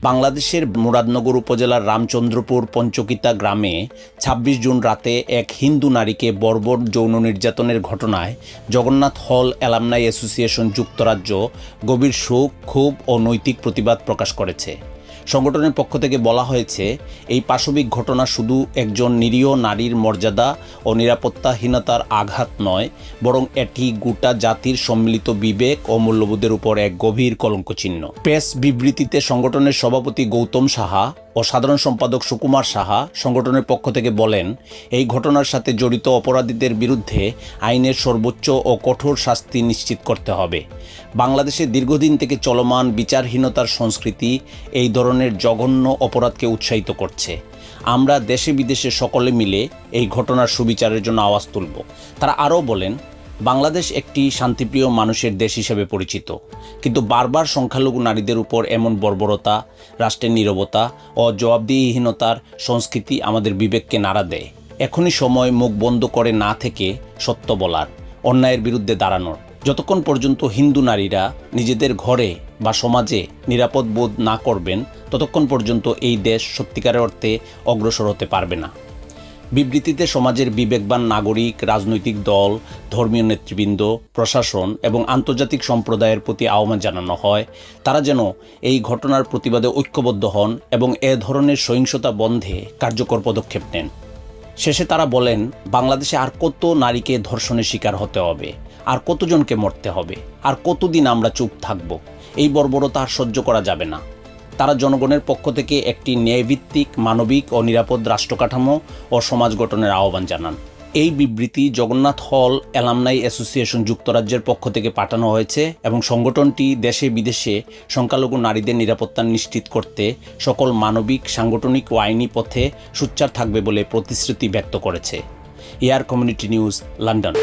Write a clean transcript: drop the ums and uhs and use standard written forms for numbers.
বাংলাদেশের মুরাদনগর উপজেলার রামচন্দ্রপুর পঞ্চকিতা গ্রামে ২৬ জুন রাতে এক হিন্দু নারীকে বর্বর যৌন নির্যাতনের ঘটনায় জগন্নাথ হল অ্যালামনাই অ্যাসোসিয়েশন যুক্তরাজ্য গভীর শোক, ক্ষোভ ও নৈতিক প্রতিবাদ প্রকাশ করেছে। সংগঠনের পক্ষ থেকে বলা হয়েছে, এই পাশবিক ঘটনা শুধু একজন নিরীহ নারীর মর্যাদা ও নিরাপত্তাহীনতার আঘাত নয়, বরং এটি গোটা জাতির সম্মিলিত বিবেক ও মূল্যবোধের উপর এক গভীর কলঙ্কচিহ্ন। প্রেস বিবৃতিতে সংগঠনের সভাপতি গৌতম সাহা ও সাধারণ সম্পাদক সুকুমার সাহা সংগঠনের পক্ষ থেকে বলেন, এই ঘটনার সাথে জড়িত অপরাধীদের বিরুদ্ধে আইনের সর্বোচ্চ ও কঠোর শাস্তি নিশ্চিত করতে হবে। বাংলাদেশে দীর্ঘদিন থেকে চলমান বিচারহীনতার সংস্কৃতি এই ধরনের জঘন্য অপরাধকে উৎসাহিত করছে। আমরা দেশে বিদেশে সকলে মিলে এই ঘটনার সুবিচারের জন্য আওয়াজ তুলব। তারা আরও বলেন, বাংলাদেশ একটি শান্তিপ্রিয় মানুষের দেশ হিসেবে পরিচিত, কিন্তু বারবার সংখ্যালঘু নারীদের উপর এমন বর্বরতা, রাষ্ট্রের নীরবতা ও জবাবদিহিহীনতার সংস্কৃতি আমাদের বিবেককে নাড়া দেয়। এখনই সময় মুখ বন্ধ করে না থেকে সত্য বলার, অন্যায়ের বিরুদ্ধে দাঁড়ানোর। যতক্ষণ পর্যন্ত হিন্দু নারীরা নিজেদের ঘরে বা সমাজে নিরাপদ বোধ না করবেন, ততক্ষণ পর্যন্ত এই দেশ সত্যিকারের অর্থে অগ্রসর হতে পারবে না। বিবৃতিতে সমাজের বিবেকবান নাগরিক, রাজনৈতিক দল, ধর্মীয় নেতৃবৃন্দ, প্রশাসন এবং আন্তর্জাতিক সম্প্রদায়ের প্রতি আহ্বান জানানো হয়, তারা যেন এই ঘটনার প্রতিবাদে ঐক্যবদ্ধ হন এবং এ ধরনের সহিংসতা বন্ধে কার্যকর পদক্ষেপ নেন। শেষে তারা বলেন, বাংলাদেশে আর কত নারীকে ধর্ষণের শিকার হতে হবে, আর কতজনকে মরতে হবে, আর কতদিন আমরা চুপ থাকব? এই বর্বরতা আর সহ্য করা যাবে না। তারা জনগণের পক্ষ থেকে একটি ন্যায়ভিত্তিক, মানবিক ও নিরাপদ রাষ্ট্রকাঠামো ও সমাজ গঠনের আহ্বান জানান। এই বিবৃতি জগন্নাথ হল অ্যালামনাই অ্যাসোসিয়েশন যুক্তরাজ্যের পক্ষ থেকে পাঠানো হয়েছে এবং সংগঠনটি দেশে বিদেশে সংখ্যালঘু নারীদের নিরাপত্তা নিশ্চিত করতে সকল মানবিক, সাংগঠনিক ও আইনি পথে সোচ্চার থাকবে বলে প্রতিশ্রুতি ব্যক্ত করেছে। Air community news, London.